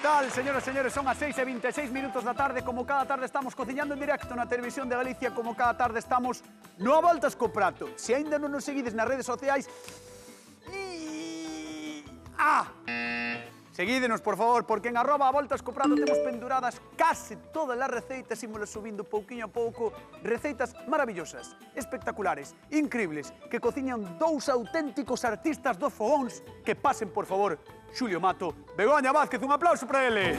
tal, señoras e señores? Son as 6:26 da tarde. Como cada tarde estamos cociñando en directo na Televisión de Galicia, como cada tarde estamos no A Voltas co Prato. Se aínda non nos seguides nas redes sociais... Seguídenos, por favor, porque en @A Voltas co Prato temos penduradas case todas as receitas, ímolas subindo pouquiño a pouco, receitas maravillosas, espectaculares, increíbles, que cociñan dous auténticos artistas dos fogóns. Que pasen, por favor, Xulio Mato, Begoña Vázquez, un aplauso para eles.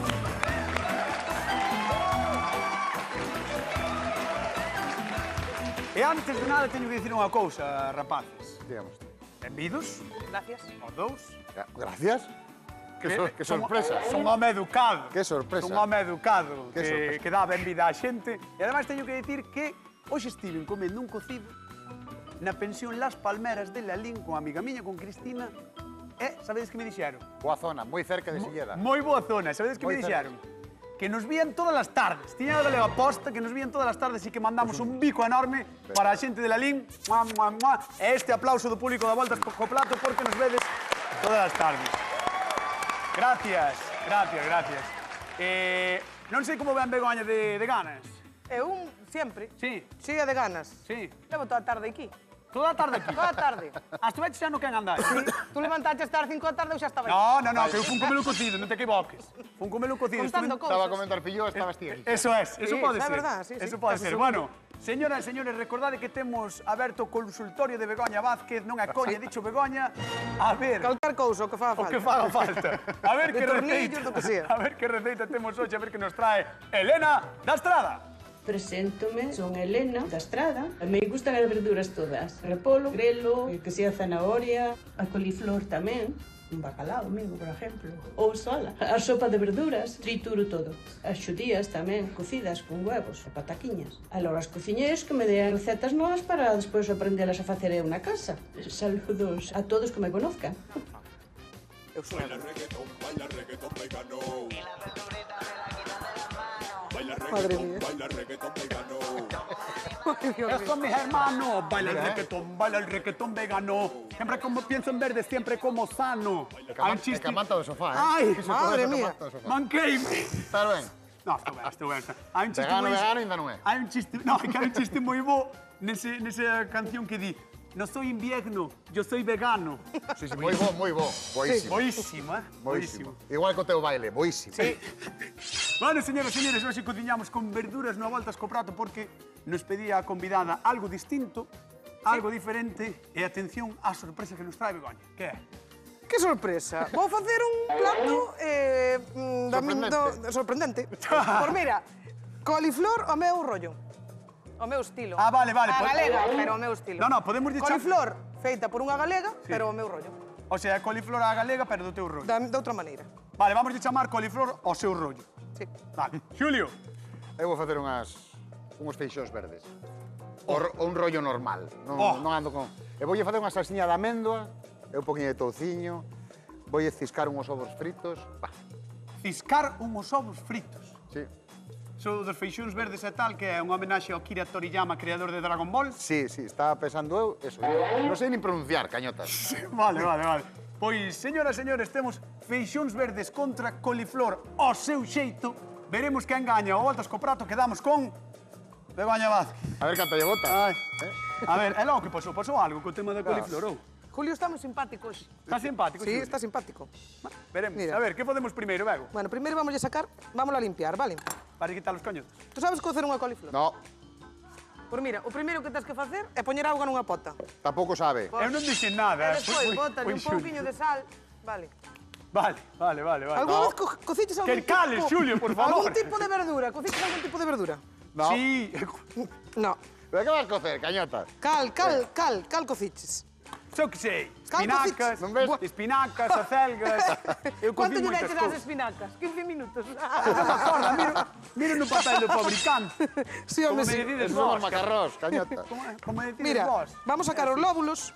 E antes de nada teño que dicir unha cousa, rapaces. Digamos. Benvidos, Gracias. os dous. Gracias. Que sorpresa. Son home educado. Que sorpresa. Son home educado, Que sorpresa. que dá ben vida á xente. E ademais teño que dicir que hoxe estiven comendo un cocido na pensión Las Palmeras de Lalín con amiga miña, con Cristina. E, sabedes que me dixeron? Boa zona, moi cerca de Silleda. Moi boa zona, sabedes que me Moi dixeron? Que nos vían todas as tardes. Tiña a galega posta que nos vían todas as tardes e que mandamos un bico enorme para a xente de Lalín. Mua, mua, mua. E este aplauso do público da Voltas co Prato porque nos vedes todas as tardes. Gracias, gracias, gracias. Non sei como ven Begoña de ganas. Eu sempre. Sí, Chea de ganas. sí. Levo toda a tarde aquí. Toda a tarde aquí. Toda a tarde. As tu veches xa no quen andar. Sí. Tú levantaste hasta as 5 da tarde e eu xa estaba aí. No, que eu fun comelo cocido, non te equivoques. Fun comelo cocido. Contando estuve- Estaba a cousas. comentar fillo, estabas ti aquí. Eso es, eso Sí, pode é ser. verdad, sí, sí. Eso pode Casi ser. seguro. Bueno, señoras e señores, recordade que temos aberto o consultorio de Begoña Vázquez, non é coña, dicho Begoña. A ver, Calcar cousa, o que faga o falta. que faga falta. A ver De que tornillos, do que sea. A ver que receita temos hoxe, a ver que nos trae Elena da Estrada. Preséntome, son Elena da Estrada. Me gustan as verduras todas. Repolo, grelo, que sea zanahoria, a coliflor tamén. Un bacalao mesmo, por exemplo. Ou sola. A sopa de verduras, trituro todo. As xudías tamén, cocidas con huevos e pataquiñas. A logo as cociñeiros que me dean recetas novas para despois aprendelas a facer eu na casa. Saludos a todos que me conozcan. Eu sou Baila reggaetón vegano. Baila Madre reggaetón, mía. baila reggaetón vegano. Eso, mis hermanos, baila el reggaetón vegano. Siempre como pienso en verde, siempre como sano. Hai un E chiste... que manta do sofá, Ai, Que madre sorpresa, que mía. manta do sofá. manqueime. Está ben. No, estou ben. Hai un chiste Vegano, moi... vegano, ainda non é. Hai un chiste... No, que hai un chiste moi bo nesa canción que di no soy invierno, yo soy vegano. Sí, sí, moi bo, moi bo. Boísimo. Boísimo, Boísimo. Igual co teu baile, boísimo. Sí. Bueno, señoras e señores, hoxe cociñamos con verduras no A Voltas co Prato porque nos pedía a convidada algo distinto, algo diferente e atención á sorpresa que nos trae Begoña. Que é? Que sorpresa. Vou facer un plato sorprendente. Pois mira, coliflor ao meu rollo. O meu estilo. Ah, vale, vale. A galega, pero o meu estilo. No, podemos dichar... Coliflor feita por unha galega, pero o meu rollo. O sea, coliflor á galega, pero do teu rollo. De outra maneira. Vale, vamos de chamar coliflor ao seu rollo. Sí. Vale. Xulio. Eu vou facer uns feixóns verdes. Un rollo normal. Oh. Non ando con... E voulle facer unha salsiña de améndoa, e un poquinho de touciño, voulle ciscar uns ovos fritos. Bah, Ciscar uns ovos fritos. sí. Sou dos feixóns verdes e tal, que é unha homenaxe ao Akira Toriyama, creador de Dragon Ball. Sí, sí, estaba pensando eu, eso. Non sei nin pronunciar, cañotas. Vale. Pois, señoras e señores, temos feixóns verdes contra coliflor ao seu xeito. Veremos que engaña o Voltas co Prato, quedamos con... Begoña Vázquez. A ver, canta lle bota. Ai. A ver, é logo que pasou algo co tema da coliflor, ou? Julio está moi simpático hoxe. Está simpático, Sí, Xulio? está simpático. Veremos. Mira. A ver, que podemos primeiro, Bego? Bueno, primeiro vamos a sacar, vamos a limpiar, vale? Para quitar os cañotes. Tú sabes cocer unha coliflor? No, Pois mira, o primeiro que tens que facer é poñer auga nunha pota. tampouco sabe. Eu non dixen nada. E despois Foi bótalle un Xulio. pouquiño de sal. Vale. Vale. Alguna vez cociches algún Que cales, Xulio, por favor. Algún tipo de verdura? Cociches algún tipo de verdura? No. Sí. No. Pero que vas cocer, cañotas? Cal cociches. Só que sei. Cal Espinacas, non ves? espinacas, acelgas. Eu Quanto cocín lle moitas deches as cousas. espinacas? 15 minutos. Acorda, miro no papel do fabricante. Sí, Como home, me sí. decides Son vos. os macarrós, cañotas. Como decides Mira, vos. vamos a sacar os lóbulos.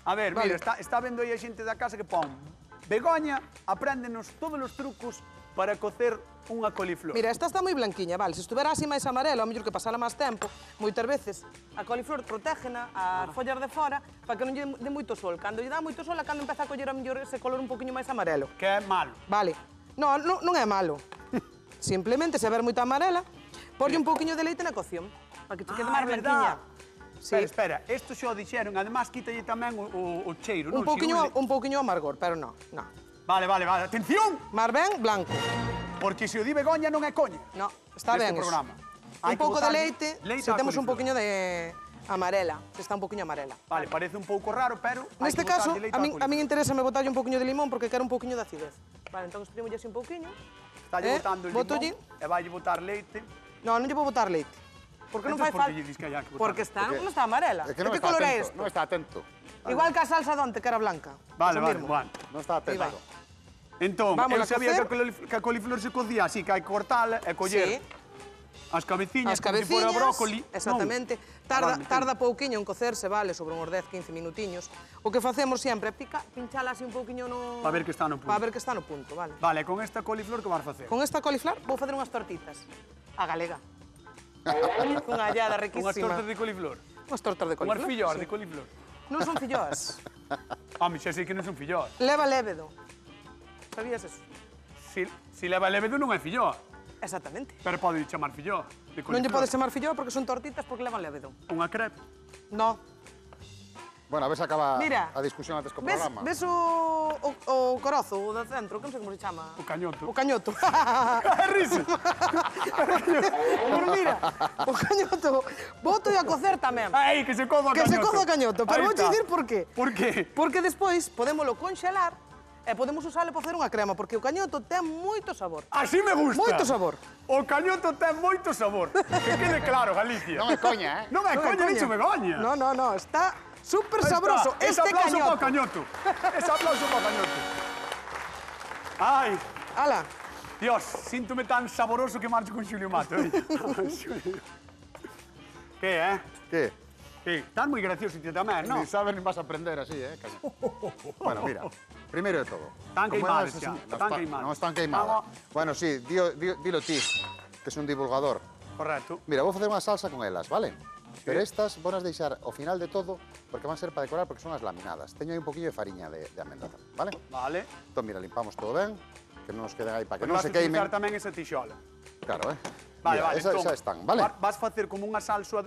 A ver, Vale. mira, está vendo aí a xente da casa que pon. Begoña, apréndenos todos os trucos para cocer unha coliflor. Mira, esta está moi blanquiña, vale? Se estuvera así máis amarela, ao mellor que pasara máis tempo, moitas veces a coliflor protégena as follas de fora para que non lle dé moito sol. Cando lle dá moito sol, é cando empeza a coller a mellor ese color un poquinho máis amarelo. Que é malo. Vale. Non é malo. Simplemente, se ver moita amarela, porlle un pouquiño de leite na cocción, para que te quede máis blanquiña. Espera, isto xa o dixeron, además quítalle tamén o cheiro, non? Un pouquiño amargor, pero non. Vale, atención! Mar ben blanco. Porque se o di Begoña non é coña. No, está ben Neste eso. programa. Un Hai que pouco de botarlle leite, leite se á temos un coliflor. pouquiño de amarela, se está un pouquiño amarela. Vale, parece un pouco raro, pero hai Neste que caso, botarlle leite a á min interésame botarlle un pouquiño de limón porque quero un pouquiño de acidez. Vale, entón exprimoulle así un pouquiño. Estálle botando el Botolle. limón e vaille botar leite. Non lle vou botar leite. Porque non fai Entón, por falta. que lle dis que hai que botar? Porque está, non está amarela. É que non que está color é atento, isto? non está atento. Igual que a salsa de onte, que era blanca. Vale, Pues o vale, mismo. vale. Non está Aí vai. atento. Entón, Vamos eu a sabía cocer. que a coliflor se cocía así, que hai que cortala e coller as cabeciñas, As como se fora cabeciñas, brócoli. exactamente. Tarda pouquiño en cocerse, vale, sobre uns 10-15 minutiños. O que facemos sempre é pinchala así un pouquiño no... Pa ver que está no punto. Pa ver que está no punto, vale. Vale, con esta coliflor que vas facer? Con esta coliflor vou facer unhas tortitas. A galega. Unha hallada Unhas riquísima. tortas de coliflor. Unhas tortas de coliflor. Unhas fillós sí. de coliflor. Non son fillós. Home, xa sei que non son fillós. Leva lévedo. Sabías eso? Si leva levedo non é filló, Exactamente. pero pode chamar filló de coliflor. Non lle podes chamar filló porque son tortitas porque levan lévedo. Unha crepe. No. Bueno, a ver se acaba Mira, a discusión antes co ves programa. o corozo, o de centro, que non sei como se chama. O cañoto. O cañoto. Risa. Pero mira, o cañoto, boto a cocer tamén. Ai, que se coza o Que cañoto. se coza o cañoto, pero Aí vou está. dicir por qué. Por qué? Porque despois podémolo conxelar e podemos usarle para facer unha crema, porque o cañoto ten moito sabor. Así me gusta. Moito sabor. O cañoto ten moito sabor. Que quede claro, Galicia. Non é coña, Non é coña, dixo Begoña. No, está súper Aí está. sabroso. Ese Este aplauso cañoto. para o cañoto. Ese aplauso para o cañoto. Ai, Ala, Dios, síntome tan saboroso que marcho con Xulio Mato. Que, Que? Que? Estás moi gracioso ti tamén, non? Ni sabes ni vas a aprender así, caña. Bueno, mira, primeiro de todo. Están como queimadas elas xa, así- están queimadas. Non están queimadas. Bueno, sí, dilo ti, que es un divulgador. Correcto. Mira, vou facer unha salsa con elas, vale? Pero estas vou as deixar ao final de todo porque van ser para decorar porque son as laminadas. Teño aí un poquillo de fariña de amêndoa, vale? Vale. Entón, mira, limpamos todo ben, que non nos queden aí para que Pero non vas se a utilizar queimen. tamén esa tixola. Claro, Vale, Mira, vale. esas entón, xa están, vale? Vas facer como unha salsa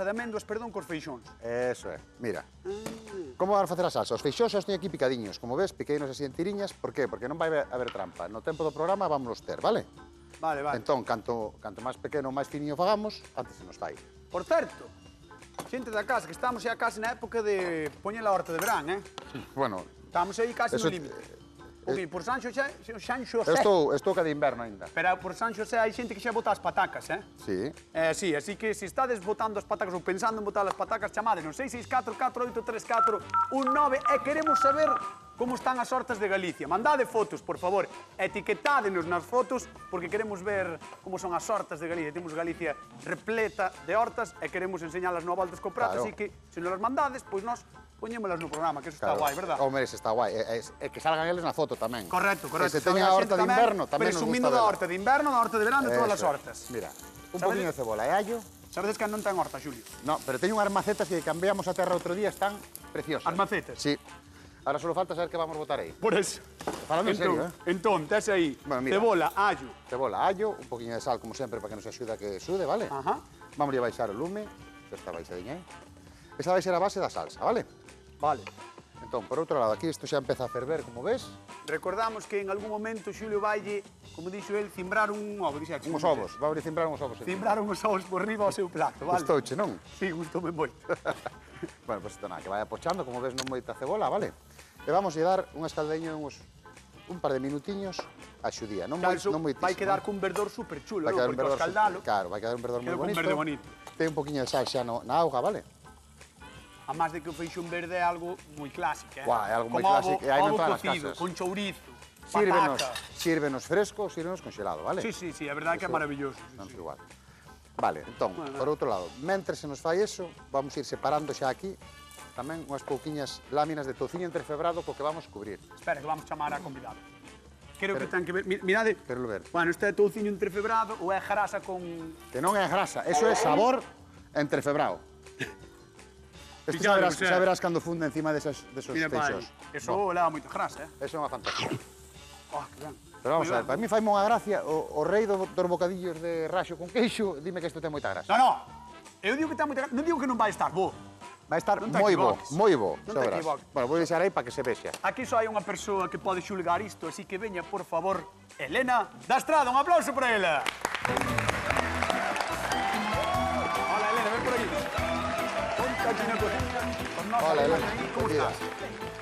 de améndoas, perdón, cos feixóns. Eso é, mira. Como van a facer a salsa? Os feixóns xa os teño aquí picadiños. Como ves, piqueinos así en tiriñas. Por qué? Porque non vai haber trampa. No tempo do programa vamos ter, vale? Vale, vale. Entón, canto máis pequeno, máis finiño fagamos, antes se nos vai. Por certo, xente da casa, que estamos xa casi na época de poñer a horta de verán, Bueno, Estamos aí casi Eso- no límite. Ok, por San Xosé, estou ca de inverno ainda. Pero por San Xosé hai xente que xa bota as patacas, Sí. Sí, así que se estades botando as patacas ou pensando en botar as patacas, chamade no 664-4834-19 e queremos saber como están as hortas de Galicia. Mandade fotos, por favor, etiquetádenos nas fotos porque queremos ver como son as hortas de Galicia. Temos Galicia repleta de hortas e queremos enseñalas no Voltas co Prato, Claro. así que se nos las mandades, pois nós poñémolas no programa, que eso está guai, verdad? Hombre, ese está guai. E que salgan eles na foto tamén. Correcto, correcto. Que se teña a horta de inverno, tamén nos gusta presumindo da vela. horta de inverno, da horta de verano e todas as Eso é. hortas. Mira, un Sabedes? poquinho de cebola e allo. Sabedes que non ten horta, Xulio? No, pero teño unhas macetas que cambiamos a terra outro día, están preciosas. As macetas? Sí. Ahora solo falta saber que vamos botar aí. Por eso. Falando en serio, Entón, tes aí Bueno, mira. cebola, allo. Cebola, allo, un poquinho de sal, como sempre, para que nos axude a que sude, vale? Ajá. Vamos a baixar o lume. Esta baixadiña aí. Esa vai ser a base da salsa, vale? Vale. Entón, por outro lado, aquí isto xa empeza a ferver, como ves. Recordamos que en algún momento Xulio vaille, como dixo el, cimbrar un ovo, dixaxe. Uns ovos, va a abrir cimbrar uns ovos. Cimbrar uns ovos por riba ao seu plato, vale? Gustouche, non? Sí, gustoume moito. Bueno, pues isto nada, que vai apochando, como ves, non moita cebola, vale? E vamos a dar un escaldeño un par de minutiños a xudía, non Claro, eso moitísimo. vai quedar cun verdor super chulo, Vai non? quedar un Porque ao verdor escaldalo, claro, vai quedar un verdor moi queda cun bonito. verde bonito. Ten un poquinho de sal xa na auga, vale? A máis de que o feixón verde é algo moi clásico, Guau, é algo moi Como clásico, e hai en ovo todas as cocido, casas. con chourizo, Sírvenos, patata. sírvenos fresco, sírvenos congelado, vale? Sí, sí, sí, é verdade que é Eso maravilloso. Sí, Non sí. sei igual. Vale, entón, Bueno. por outro lado, mentre se nos fai eso, vamos ir separando xa aquí tamén unhas pouquiñas láminas de tociño entrefebrado co que vamos cubrir. Espera, que vamos chamar a convidado. Creo que ten que ver... Mirade, Quero ver. bueno, este é touciño entrefebrado ou é jarasa con... Que non é grasa, eso é sabor entrefebrado. Isto Fixade, xa verás cando funde encima desos Mira, pai, feixos. eso leva moito grasa, Eso é unha fantasía. Oh, que ben. Pero vamos a ver, para mí faime unha gracia o rei dos bocadillos de raxo con queixo, dime que isto ten moita gracia. No, eu digo que ten moita... Non digo que non vai estar bo. Vai estar Non te moi bo, equivoques. moi bo, Non xa te verás. equivoques. Bueno, vou deixar aí para que se vexa. Aquí só hai unha persoa que pode xulgar isto, así que veña, por favor, Elena da Estrada. Un aplauso para ela. Hola, Elena, ven por aquí. Ponte aquí na cociña. Con nós, Hola, Elena. Elena. Como Buen día. estás?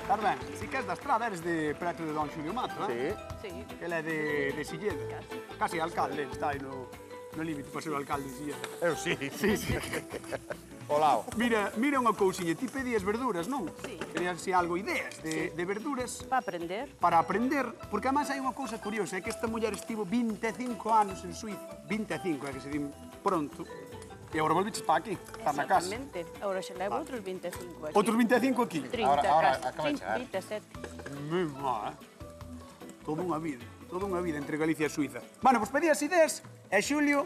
Estás ben? Si que és da Estrada, eres de preto de Don Xulio Mato, eh? Sí. Sí. Que ele é de Silleda. Casi alcalde, está aí no límite para ser o alcalde de Silleda. Eu sí. Sí, sí. Olao. Mira unha cousiña, ti pedías verduras, non? Sí. Querías si algo, ideas de verduras Para aprender. para aprender, porque además hai unha cousa curiosa, é que esta muller estivo 25 anos en Suiza, 25, é que se din pronto, e agora volviches para aquí, para na casa. Exactamente. Ahora xa levo outros 25 aquí. Outros 25 aquí. 30 Ahora casi. acaba de chegar. 27. Moi má, Toda unha vida entre Galicia e Suiza. Bueno, pois pedías ideas, e Xulio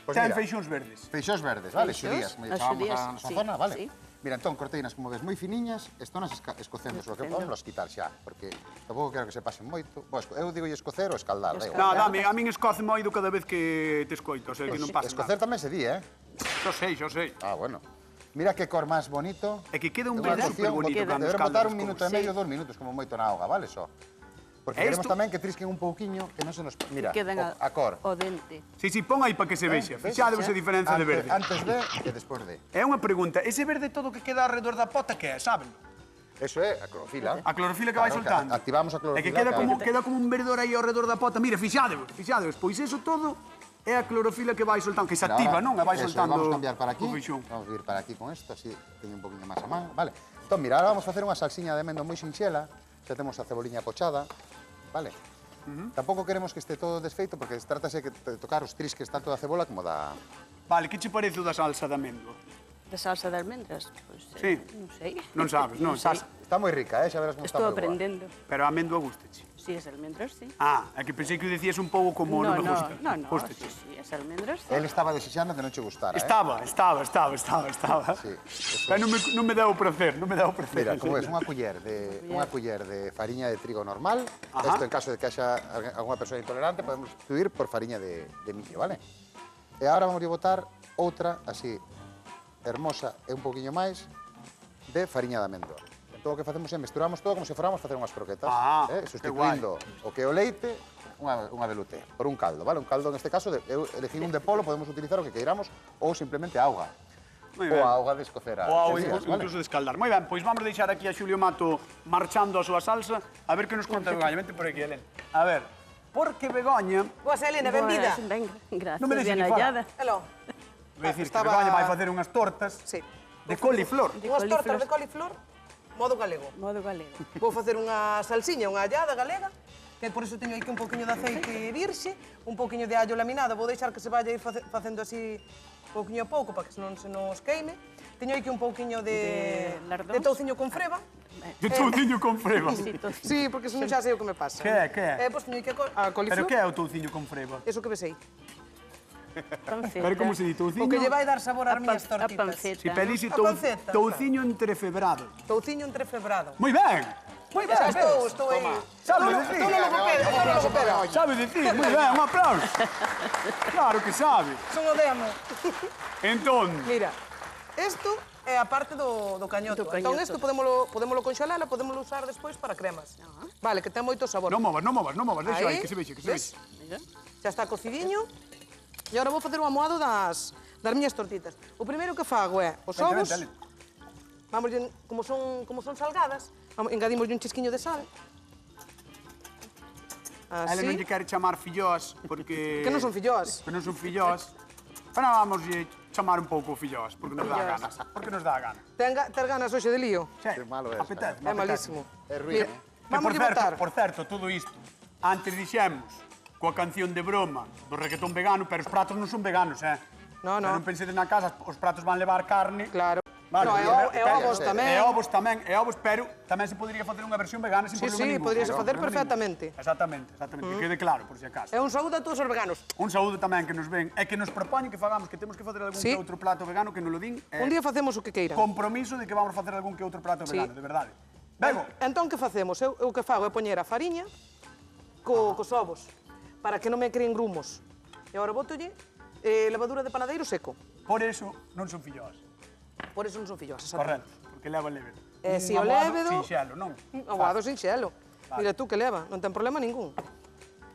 Pois ten mira. feixóns verdes. Feixóns verdes, vale? Feixóns, Xudías, como as chamamos xudías, a nosa sí, zona, vale? sí. Mira, entón, corteinas, como ves, moi finiñas, estonas escocendo, só que podemos quitar xa, porque tampouco quero que se pasen moito. Bo, eu digo escocer ou escaldar, No, dame, a min escoce moido cada vez que te escoito, o sea, que non pasa Escocer nada. tamén se di, eh? Xo sei. Ah, bueno. Mira que cor máis bonito. É que queda un Unha verde cocción, superbonito queda. cando Deberemos escaldas botar as un minuto cousas. e medio, 2 minutos, como moito na auga, vale, só? Porque E queremos isto- tamén que trisquen un pouquiño, que non se nos... Mira, Quedan a cor. o dente. Sí, pon aí para que se vexa. ¿Ves? Fixadevos a diferenza de verde. Antes de e despois de. É unha pregunta, ese verde todo que queda alrededor da pota que é, saben? Eso é a clorofila. A clorofila que vai Claro, soltando. activamos a É que clorofila, queda como un verdor aí ao redor da pota. Mira, fixadevos. Pois eso todo é a clorofila que vai soltando, que se activa, non? E vai Eso, soltando vamos a cambiar para aquí. o feixón. Vamos a ir para aquí con esto, así teño un poquinho máis a man. Vale. Entón, mira, ahora vamos a facer unha salsiña de amendo moi sinxela. Xa temos a ceboliña pochada, vale? Tampouco queremos que este todo desfeito, porque trátase de tocar os trisques tanto da cebola como da... Vale, que che parece o da salsa de amêndoa? De salsa de almendras. Pues, Sí. Non sei. Non sabes, non? sei. Está moi rica, xa verás como está Estou moi boa. aprendendo. Pero a amêndoa gustache. Si, es almendras, sí. Ah, é que pensei que o decías un pouco como non me gusta. No, Gustache. sí, es almendras. Sí. Él estaba desexando que non che gustara, Estaba. Sí, eso Pero non me deu o prazer, non me deu o prazer. Mira, como ves, unha culler de fariña de trigo normal. Ajá. Isto, en caso de que haxa alguna persoa intolerante, podemos sustituir por fariña de millo, vale? E agora vamos a botar outra, así, hermosa e un poquinho máis, de fariña de amêndoa. Entón, o que facemos é mesturamos todo como se fóramos facer unhas croquetas, Que sustituindo o que é o leite, unha veluté, por un caldo, vale? Un caldo, neste caso, eu elegí un de polo, podemos utilizar o que queiramos, ou simplemente auga. Moi Ou ben. auga de escocer a Ou xudías, incluso de escaldar. Moi ben, pois vamos deixar aquí a Xulio Mato marchando a súa salsa, a ver que nos conta Begoña. Vente por aquí, Elena. A ver, porque Begoña... Boas, Elena, benvida. Pues, venga, gracias, Non me deixes bien ni fala. hallada. Hello. Vai dicir que Estaba- Begoña vai facer unhas tortas Sí. de coliflor. Unhas tortas de coliflor, modo galego. Modo galego. Vou facer unha salsiña, unha allada galega, que por iso teño aquí un pouquiño de aceite virxe, un pouquiño de allo laminado, vou deixar que se vaya ir facendo así pouquiño a pouco para que non se nos queime. Teño aquí un pouquiño De lardóns. de touciño con freba. De touciño con freba. Sí, todo. Sí, porque senón xa sei o que me pasa. Que é? Pois teño aquí a coliflor. Pero que é o touciño con freba? Eso que vesei. Panceta. Pero como se di touciño? O que lle vai dar sabor ás miñas A tortitas. panceta. Si pedise A panceta, touciño entrefebrado. Touciño entrefebrado. Moi ben! Moi ben, Xa ves? estou aí. Sabe Estou decir. no logopeda. Sabe dicir, moi ben, un aplauso. Claro que sabe. Son o demo. Entón, Mira, isto é a parte do cañoto. Do Entón cañoto. isto podémolo conxelar e podémolo usar despois para cremas. Vale, que ten moito sabor. non movas, deixa aí, que se vexe, que se ves? vexe. Mira. Xa está cocidiño. E agora vou facer o amoado das miñas tortitas. O primeiro que fago é os Vente, ovos. vente, Vamos, como son salgadas, engadimos un chisquiño de sal. A ela non lle Así. quere chamar fillós, porque... Que non son filloas. Que non son fillós. Pero vamos chamar un pouco fillós, porque nos dá a gana. Porque nos dá a gana. Ter ganas hoxe de lío. Sí, Que malo é, apetece, É malísimo. É ruín, Mira, eh? Vamos a botar. Por certo, todo isto, antes dixemos coa canción de broma do reggaetón vegano, pero os pratos non son veganos, No, no. Pero non pensedes na casa, os pratos van levar carne. Claro. Vale, No, e ovos tamén. E ovos, pero tamén se podería facer unha versión vegana sin Sí, problema sí, ningún. poderíase Sin facer problema perfectamente. ningún. Exactamente, que quede claro, por si acaso. É un saúdo a todos os veganos. Un saúdo tamén que nos ven e que nos propoñen que fagamos, que temos que facer algún Sí. que outro plato vegano, que nos lo din. Un día facemos o que queiran. Compromiso de que vamos a facer algún que outro plato Sí. vegano, de verdade. Bego, Entón, que facemos? Eu o que fago é poñer a fariña cos ovos, para que non me creen grumos. E agora botolle levadura de panadeiro seco. Por eso non son fillós. Por eso non son fillosas. Correcto, porque leva lévedo. Si o lévedo... Sinxelo, non? Aguado sinxelo. Mira tú que leva, non ten problema ningún.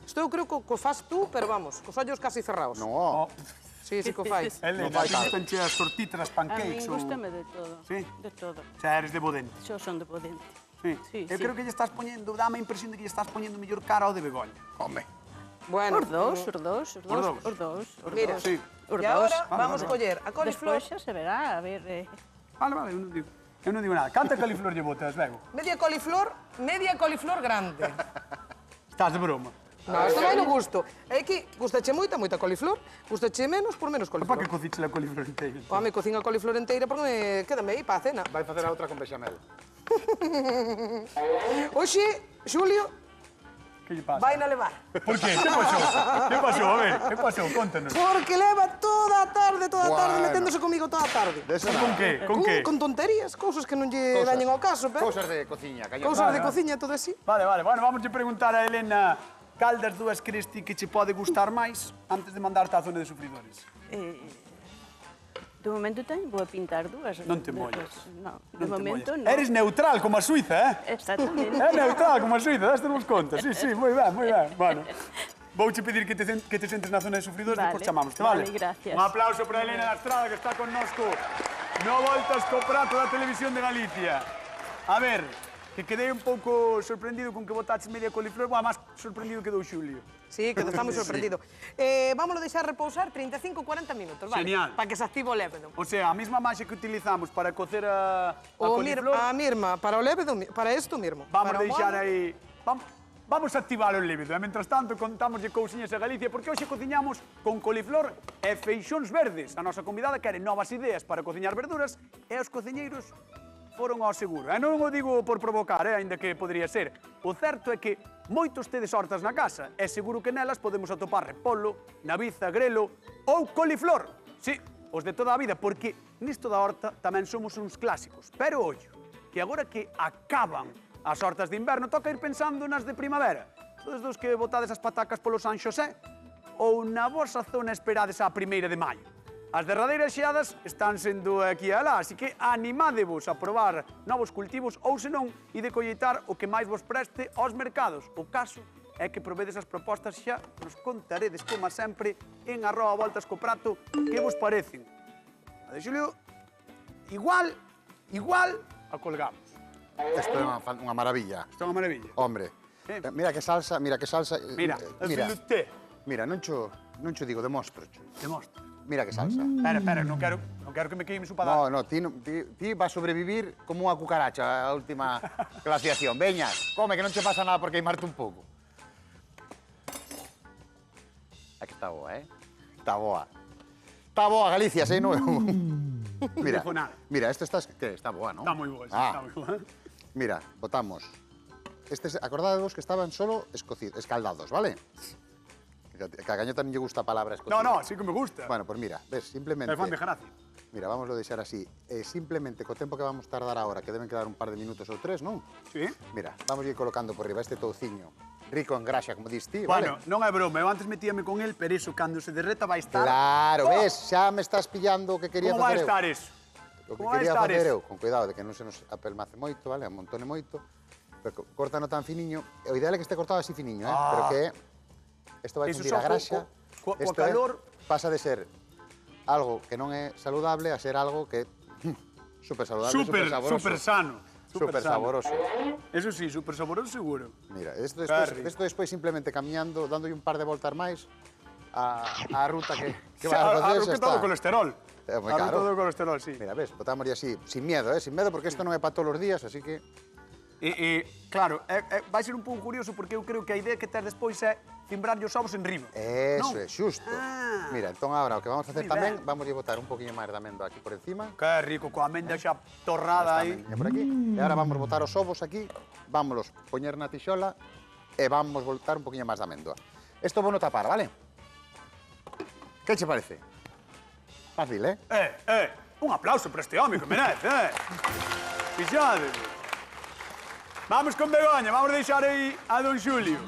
Isto eu creo que co faz tú, pero vamos, cos ollos casi cerrados. No, Sí, sí, co fais. Elena, fai te tanto. gustanche as tortitas, as A mí pancakes ou... gústame de todo. Sí? De todo. O sea, eres de Bodente. Xo son de Podente. Sí. Sí, Eu sí. creo que lle estás poñendo, dame a impresión de que lle estás poñendo mellor cara ao de Begoña. home. Bueno, Os dous, os dous, os dous, dous. os dous. Os Mira, dous. Sí. Os e dous. agora Vale, vamos vale. coller a coliflor, Despois xa se verá, a ver... Vale, vale, eu non digo nada. Canta califlor lle botas, Bego. media coliflor grande. Estás de broma. No, isto vai no gusto. É que gustache moita coliflor, gustache menos por menos Para coliflor. que cociche la coliflor inteira? Home, cociña a coliflor inteira porque quédame aí para a cena. Vai facer a outra con bechamel. Oxe, Xulio, Que lle pasa? vai na levar. Por qué? Que pasou? Que pasou? A ver, que pasou? Contanos. Porque leva toda a tarde Bueno. meténdose comigo toda a tarde. Desa Con nada. que? Con que? Con tonterías, cousas que non lle Cousas. dañen ao caso, pero... Cousas de cociña, cañón. Cousas de Vale, cociña, todo así. Vale, vale. Bueno, vamos a preguntar a Elena cal das dúas crees ti que che pode gustar máis antes de mandarte á zona de sufridores. De momento teño, vou a pintar dúas. Non te molles. Non, Non de te momento molles. non. Eres neutral como a Suiza, eh? Exactamente. É neutral como a Suiza, dastes vos conta. Sí, sí, moi ben, moi ben. Bueno, vouche pedir que te sentes na zona de sufridores, Vale, depois chamamos, vale? vale, gracias. Un aplauso para Elena da Estrada, que está connosco no Voltas co Prato da Televisión de Galicia. A ver, que quedei un pouco sorprendido con que botaches media coliflor, bueno, máis sorprendido quedou Xulio. Sí, que está moi sorprendido. Vámoslo deixar repousar 35-40 minutos, vale? Genial. Para que se active o lévedo. O sea, a mesma máxe que utilizamos para cocer a O coliflor, a mirma, para o lévedo, para isto mirmo. vamos Para o deixar modo- aí... Vamos a activar o lévedo, e mentras tanto contámoslle cousiñas a Galicia, porque hoxe cociñamos con coliflor e feixóns verdes. A nosa convidada quere novas ideas para cociñar verduras e os cociñeiros foron ao seguro. E non o digo por provocar, aínda que podría ser. O certo é que moitos tedes hortas na casa e seguro que nelas podemos atopar repolo, naviza, grelo ou coliflor. Sí, os de toda a vida, porque nisto da horta tamén somos uns clásicos. Pero ollo, que agora que acaban as hortas de inverno, toca ir pensando nas de primavera. Todos dos que botades as patacas polo San Xosé ou na vosa zona esperades á 1ª de maio. As derradeiras xeadas están sendo aquí e alá, así que animádevos a probar novos cultivos ou, senón, ide colleitar o que máis vos preste aos mercados. O caso é que provedes as propostas xa, nos contaredes, como sempre, en @voltascoprato, que vos parecen. A de Xulio, igual, a colgamos. Isto é unha maravilla. Isto é unha maravilla. Hombre, Sí. mira que salsa, mira que salsa. Mira, mira, filuté. mira, non cho digo, demostrocho. Demostra. Mira que salsa. Espera, non quero que me queimes o padar. No, ti vas a sobrevivir como unha cucaracha a última glaciación. Veña, come, que non che pasa nada por queimarte un pouco. Aquí está boa, eh? Está boa. Está boa, Galicia, sei, non? Mira, dijo nada. mira, esta está boa, non? Está moi boa, sí, Ah. está moi boa. Mira, botamos. Acordadevos que estaban solo escaldados, ¿vale? Que a Gañota non lle gusta a palabra escocido. No, sí que me gusta. Bueno, pues mira, ves, simplemente... É fan de gracia. Mira, vamos a deixar así. Simplemente, co tempo que vamos tardar ahora, que deben quedar un par de minutos ou 3, non? Sí. Mira, vamos a ir colocando por riba este touciño rico en graxa, como dis ti, Bueno, vale? non é broma, eu antes metíame con el, pero iso, cando se derreta, vai estar... Claro, Oh! ves, xa me estás pillando o que quería Como vai facer eu. estar eso? O que Como vai quería estar facer eso? eu, con cuidado de que non se nos apelmace moito, vale? Amontone moito. Pero córtano tan finiño. O ideal é que este cortado así finiño, pero que isto vai Eso fundir a só graxa. coa Isto calor. pasa de ser algo que non é saludable a ser algo que super saludable, Super saboroso. super sano. Super saboroso. Eso sí, super saboroso seguro. Mira, isto Carri. despois simplemente camiñando, dándolle un par de voltas máis a ruta que vai A a facer, xa ruta do está. colesterol. Moi A claro. ruta do colesterol, sí. Mira, ves, botámoslle así, sin miedo, porque isto non é para todos os días, así que... Claro, vai ser un pouco curioso porque eu creo que a idea que tes despois é cimbrarlle os ovos en riba. Eso Non? é, xusto. Ah. Mira, entón agora o que vamos a facer Moi tamén, ben. vamos a botar un poquinho máis de amendo aquí por encima. Que rico, coa amenda xa torrada aí. Por aquí. E agora vamos botar os ovos aquí, vámonos poñer na tixola e vamos botar un poquinho máis de amendoa. Isto vou no tapar, vale? Que che parece? Fácil, eh? Un aplauso para este home que merece, Fixade. Vamos con Begoña, vamos deixar aí a don Xulio.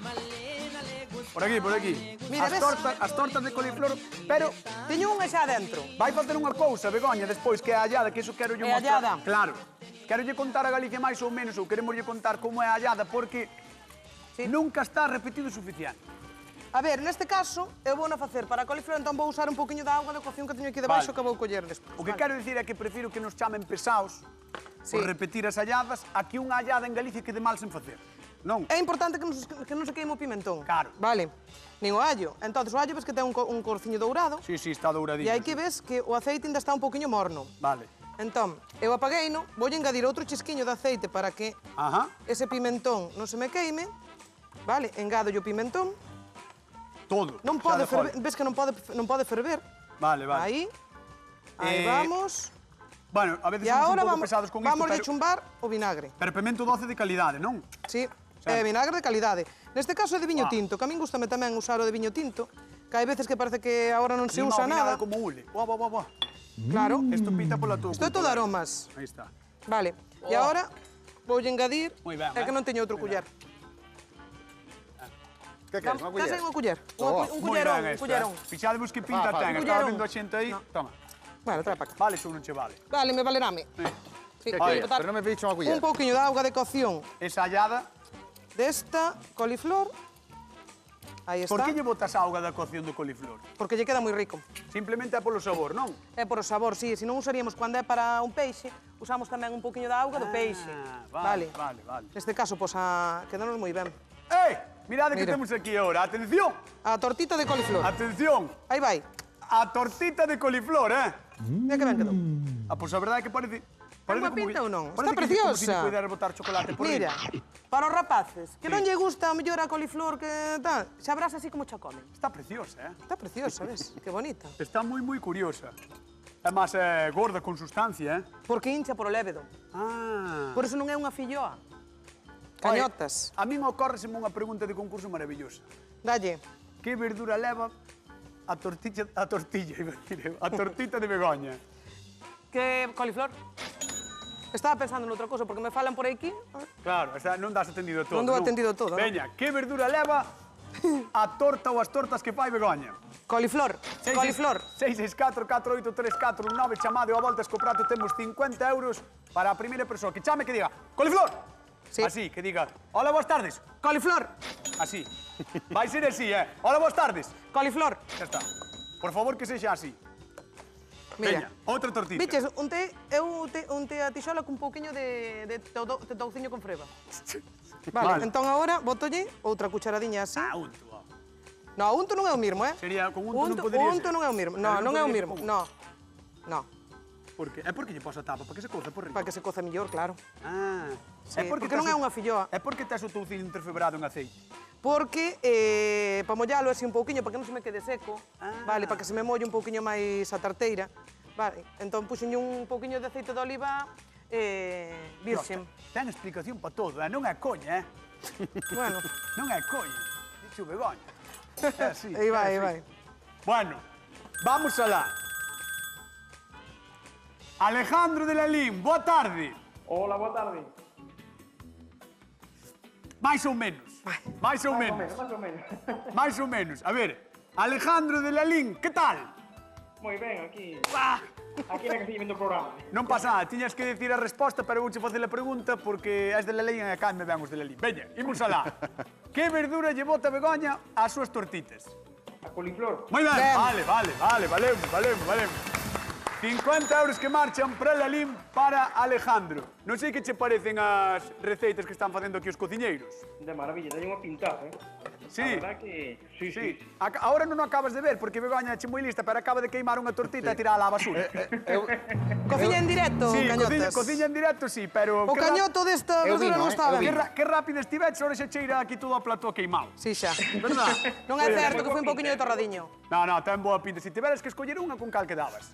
Por aquí, por aquí. Mira, ves? As tortas de coliflor, pero Teño unha xa dentro. vai facer unha cousa, Begoña, despois, que é a allada, que iso quero lle É a mostrar. allada? Claro. Quero lle contar a Galicia máis ou menos, ou queremos lle contar como é a allada, porque Sí. nunca está repetido o suficiente. A ver, neste caso, eu vou na facer para a coliflor, entón vou usar un poquinho da auga de cocción que teño aquí debaixo Vale. que vou coller despois. O que quero dicir é que prefiro que nos chamen pesados Sí. por repetir as alladas a que unha allada en Galicia quede mal sen facer. Non? É importante que non se queime o pimentón. Claro. Vale. Nin o allo. Entonces o allo ves que ten un corciño dourado. Sí, sí, está douradinho. E aí que ves que o aceite ainda está un poquinho morno. Vale. Entón, eu apagueino, vou engadir outro chisquiño de aceite para que Ajá. ese pimentón non se me queime. Vale, engado o pimentón. Todo. Non xa pode de fora. ferver, ves que non pode ferver. Vale, vale. Aí. Aí Eh, vamos. Bueno, a veces E somos un agora pouco vamos, pesados con vamos isto, a chumbar o vinagre. pero pemento doce de calidade, non? Sí, Xa. vinagre de calidade. Neste caso é de viño Ah. tinto, que a min gustame tamén usar o de viño tinto, que hai veces que parece que agora non se Lima usa o vinagre nada. como ule. Buah, buah, buah, buah. Claro. Isto pita pola tua Isto é todo aromas. Aí está. Vale. E agora vou engadir, Moi ben, é que eh. non teño outro Moi culler. Que queres, unha Case unha culler? culler. Oh, Un Moi cullerón, ben un esta, cullerón. Fixadevos que pinta Fa, fa. ten. Un Estaba cullerón. vendo a xente aí. No. Toma. Bueno, trae para acá. Vale, ou non che vale. Vale, me valerame. Sí, Que vou queres? botar Pero non me pediche unha culler. un pouquiño de auga de cocción Esa allada, desta coliflor. Aí está. por que lle botas auga da cocción do coliflor? Porque lle queda moi rico. Simplemente é polo sabor, non? É por o sabor, sí. Se non usaríamos cando é para un peixe, usamos tamén un pouquiño de auga do peixe. Vale, vale, vale. Neste caso, pois, quedanos moi ben. Mirade que Mira. temos aquí agora. Atención, A tortita de coliflor. atención. Aí vai. A tortita de coliflor, Mira que ben quedou. Pois a verdade é que parece... boa como pinta que- ou non? parece Está que como se preciosa. lle puidera botar chocolate por Mira, riba. para os rapaces, que non lle gusta mellor a coliflor que tal, sabrás así como cha comen. Está preciosa, Está preciosa, ves? Que bonita. Está moi, moi curiosa. É máis gorda con sustancia, Porque hincha por o lévedo. Ah. Por eso non é unha filloa. Oye, Cañotas. a min ocórreseme unha pregunta de concurso maravillosa. Dalle. Que verdura leva a tortilla, iba a decir eu, a tortita de Begoña? Que coliflor? Estaba pensando noutra cousa, porque me falan por aquí. Claro, o sea, non das atendido todo. Non dou atendido todo, non? Veña, que verdura leva a torta ou as tortas que fai Begoña? Coliflor. Coliflor. 664-483419, chamade ou a voltas co prato, temos 50 euros para a primeira persoa. Que chame que diga, coliflor! Sí. Así, que diga, hola, boas tardes. Coliflor. Así. Vai ser así, Hola, boas tardes. Coliflor. Xa está. Por favor, que sexa así. Mira. Veña, outra tortita. Biches, unte a tixola cun pouquiño de touciño con freba. Vale, Vale. entón agora botolle outra cucharadiña así. Ah, unto, ó. No, unto non é o mismo, Sería con unto non podería Unto ser. non é o mismo. Pero No, non non é o podería ser mismo. con No. No. Por que? É porque lle posa tapa, para que se coza por riba. Para que se coza mellor, claro. Ah. Sí, porque non é unha filloa. É porque tes o touciño interfebrado en aceite. Porque para mollalo así un pouquiño, para que non se me quede seco, vale, para que se me molle un pouquiño máis a tarteira. Vale, entón puxenlle un pouquiño de aceite de oliva virxen. Ten explicación para todo, non é coña, Bueno, Non é coña. Dixo Begoña. É así. aí vai, é aí así. vai. Bueno, vamos alá. Alejandro de Lalín, boa tarde. Hola, boa tarde. Mais ou menos. Mais ou menos. Más ou menos. Mais ou menos. A ver, Alejandro de Lalín, que tal? Moi ben, aquí na casilla vendo o programa. Non pasa nada, tiñas que decir a resposta, pero vouche facer a pregunta porque és de Lalín e acá me ven os de Lalín. Veña, imos alá. Que verdura lle bota Begoña ás súas tortitas? A coliflor. Moi ben, Ben. valemos. 50 euros que marchan para Lalín para Alejandro. Non sei que che parecen as receitas que están facendo aquí os cociñeiros. De maravilla, teño unha pintada, Sí. A verdad que... Sí. Ahora non o acabas de ver porque Begoña che moi lista, pero acaba de queimar unha tortita e tirala á basura. Cociña en directo, Sí, cañotas. cociña en directo, sí, pero... O cañoto desta Eu verdura vino, non estaba Que, ben. que rápido estiveches, ahora xa cheira aquí todo o plató queimado. Sí, xa. Verdad? Non é certo que foi un pouquiño de torradiño. No, ten boa pinta. Se tiveras que escoller unha, con cal que dabas?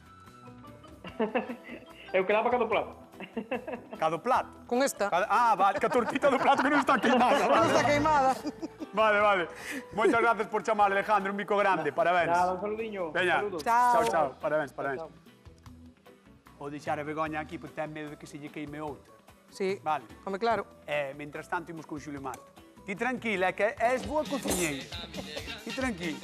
Eu que lava cada plato. Cada plato. Con esta. Vale, que a tortita do plato que non está queimada. Non está queimada. Vale. Moitas gracias por chamar, Alejandro. Un bico grande. Parabéns. Nada, un saludiño. Veña. Saludos. Chao. Parabéns. O deixar a Begoña aquí porque ten medo de que se lle queime outra. Sí. Vale. Home, claro. Mientras tanto, imos con Xulio Marto. Ti tranquila, que és boa cociñeira. Ti tranquila.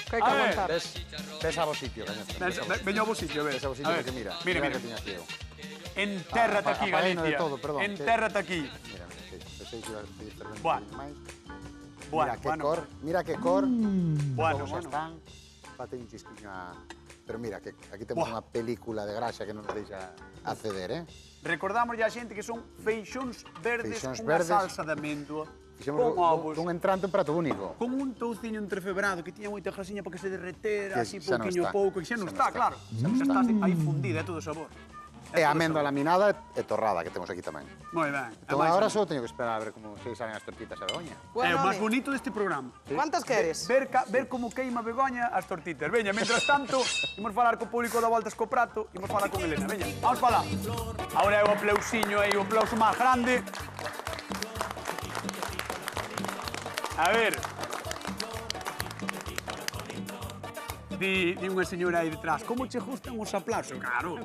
Que hai que aguantar. Ves a vos sitio, Cañete. Veño ao bo sitio, ves. Ves a vos sitio porque mira. Mira, que mira. tiña aquí eu. Entérrate aquí, Apagueino de Galicia. todo, perdón. Entérrate aquí. Mira, pensei que iba a pedir perdón un Buah. poquinho máis. Bueno, Mira que cor. Bueno, Como xa bueno. están. Bate un chisquiño a... Pero mira, que aquí temos unha película de graxa que non nos deixa acceder, Recordamos a xente que son feixóns verdes Feixóns cunha verdes. salsa de amêndoa, Fixemos con ovos, dun entrante un prato único. con un touciño entrefebrado que tiña moita grasiña para que se derretera, Que así xa non pouquiño a está. pouco, que xa non está, claro. Xa está aí fundida, é todo sabor. E a amendo laminada e torrada que temos aquí tamén. Moi ben. Entón agora só teño que esperar a ver como se salen as tortitas a Begoña. É o Bueno, máis home, bonito deste programa. ¿cuántas queres? Ver como queima Begoña as tortitas. Veña, mentras tanto, imos falar co público da Voltas co Prato, imos falar con Elena. Veña, vamos falar. Ahora é o aplausiño aí, o aplauso máis grande. A ver. Di unha señora aí detrás, como che gustan os aplausos? Claro.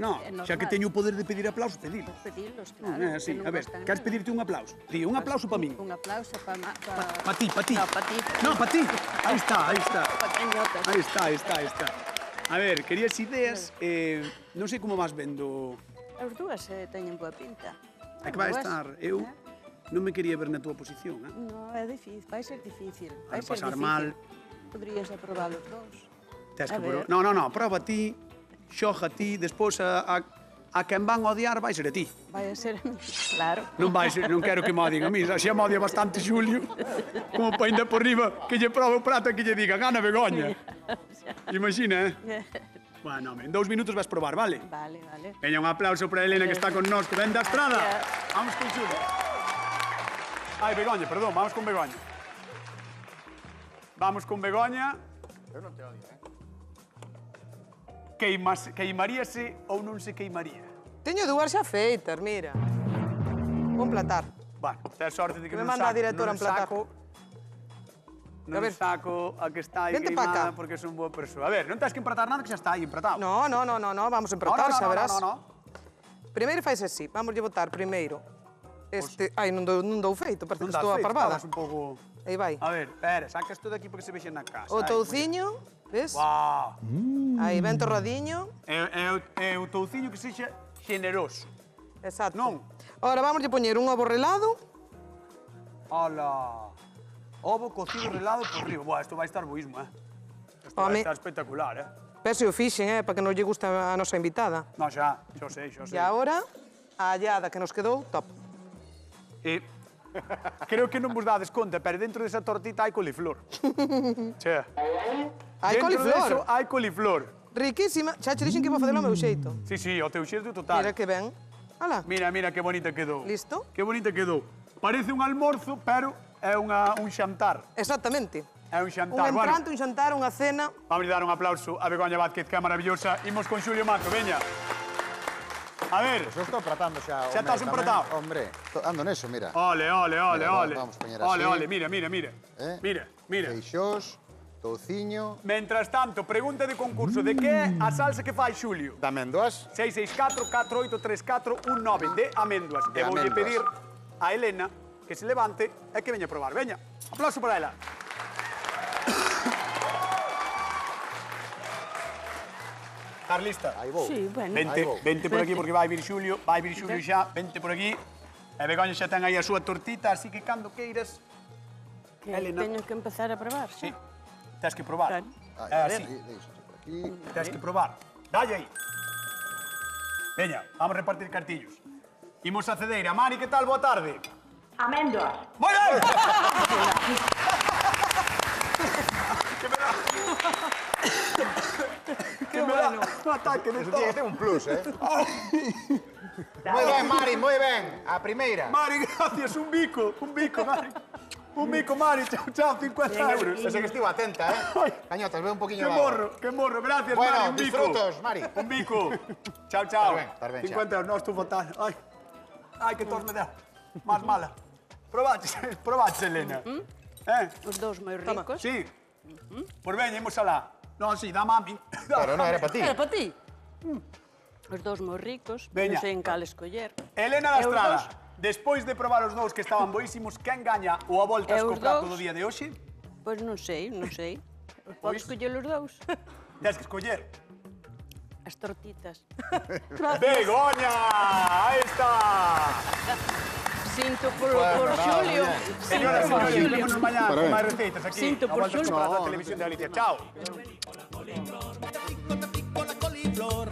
No, xa que teño o poder de pedir aplausos, pedilos. Pedilos, Non claro. é así. que non A ver, gustan queres nada. pedirte un aplauso? Di, un aplauso para min. Un aplauso para... Pa ti. No, pa ti. No, para ti. Aí está, aí está. Pa teñotas. Aí está. A ver, querías ideas, non sei como vas vendo... As dúas teñen boa pinta. É que vai As dúas, estar, eu non me quería ver na túa posición, No, é difícil, vai ser difícil. Vai Vai ser pasar difícil. mal. Podrías aprobar os dous. Tes que A ver. No, prova ti, xoja ti, despois a quen van odiar vai ser a ti. Vai a ser a mí, claro. Non quero que me odien a mí, xa me odia bastante Xulio, como pa ainda por riba que lle proba o prato e que lle diga, gana Begoña. Imagina, Bueno, home, en 2 minutos vas probar, vale? Vale. Veña, un aplauso para Elena que está con nós, que ven da estrada. Gracias. Vamos con Xulio. Ai, Begoña, perdón, vamos con Begoña. Vamos con Begoña. Eu non te odio, Queimaríase ou non se queimaría? Teño dúas xa feitas, mira. Vou emplatar. Bueno, ten sorte de que Que me non manda a saco, directora non emplatar. saco, non A ver. saco a que está aí Vente pa queimada cá. porque son boa persoa. A ver, non tens que empratar nada que xa está aí empratado. No, vamos a empratar, xa verás. No. Primeiro fais así, vamos lle botar primeiro este... Ai, non dou feito, parece Non que dás estou feito, aparvada. estabas un pouco... Aí vai. A ver, espera, saca isto de aquí porque se vexe na casa. O Ai, touciño, ves? Guau. Aí, ben torradiño. É o touciño que sexa generoso. Exacto. Non. Ahora vamos a poñer un ovo relado. Ala. Ovo cocido relado por riba. Buah, isto vai estar boísmo, Isto vai Home. estar espectacular, Pese o fixen, para que non lle guste a nosa invitada. No, xa sei. E agora, a allada que nos quedou, top. Creo que non vos dades conta, pero dentro desa tortita hai coliflor. Che. Hai Dentro coliflor. deso hai coliflor. Riquísima. Xa che dixen que iba a facelo ao meu xeito. Sí, o teu xeito total. Mira que ben. Ala. Mira, que bonita quedou. Listo. Que bonita quedou. Parece un almorzo, pero é un xantar. Exactamente. É un Un xantar. entrante, un xantar, unha cena. Vamos a dar un aplauso a Begoña Vázquez, que é maravillosa. Imos con Xulio Mato, veña. A ver. Pois eu estou pratando xa. Xa estás empratado? Hombre, ando neso, mira. Ole. Vamos a poñer así. Ole, mira. Mira. Feixós, touciño, Mentras tanto, pregunta de concurso. De que é a salsa que fai Xulio? de amendoas. 664-4834-19 de améndoas. De E voulle améndoas. pedir a Elena que se levante e que veña a probar. Veña, aplauso para ela. Estás lista? Aí vou. Sí, bueno. Vente, Aí vou. vente por aquí porque vai vir Xulio xa, vente por aquí. E Begoña xa ten aí a súa tortita, así que cando queiras, Que Elena. teño que empezar a probar, sí, xa? tens que probar. Claro. Aí, É así, deixa por aquí. tens que probar. Dalle aí. Veña, vamos a repartir cartillos. Imos a Cedeira. Mari, que tal? Boa tarde. Amendoas. Moi ben! que me dá un ataque de Eso tos. tiene que ter un plus, Moi ben, Mari, moi ben. A primeira. Mari, gracias, un bico, Mari. Un bico, Mari, chao, 50 euros. Ese que estivo atenta, Ai. Cañotas, ve un poquinho Que de agua. morro, gracias, Bueno, Mari, un bico. disfrutos, Mari. Un bico. Chao. Estar ben, 50 euros, no, estou fatal. Ai, que tos me deu. Más mala. Probaches, Elena. Os dous moi ricos. Sí. Pois veña, imos alá. Non, sí, dá mami. Pero non era para ti. Era para ti. Os dous moi ricos, Veña. non sei en cal escoller. Elena da E os Estrada. dous despois de probar os dous que estaban boísimos, quen gaña o a voltas co Os prato dous. do día de hoxe? Pois non sei, non sei. Pois. Podes coller os dous. Tens que escoller. As tortitas. Begoña! Aí está! Sinto por Xulio. Señoras e Sinto por señores, Xulio. vémonos mañá con Parabéns. máis receitas aquí. Sinto a por voltas co Xulio. prato da televisión de Galicia. Chao! Con la coliflor,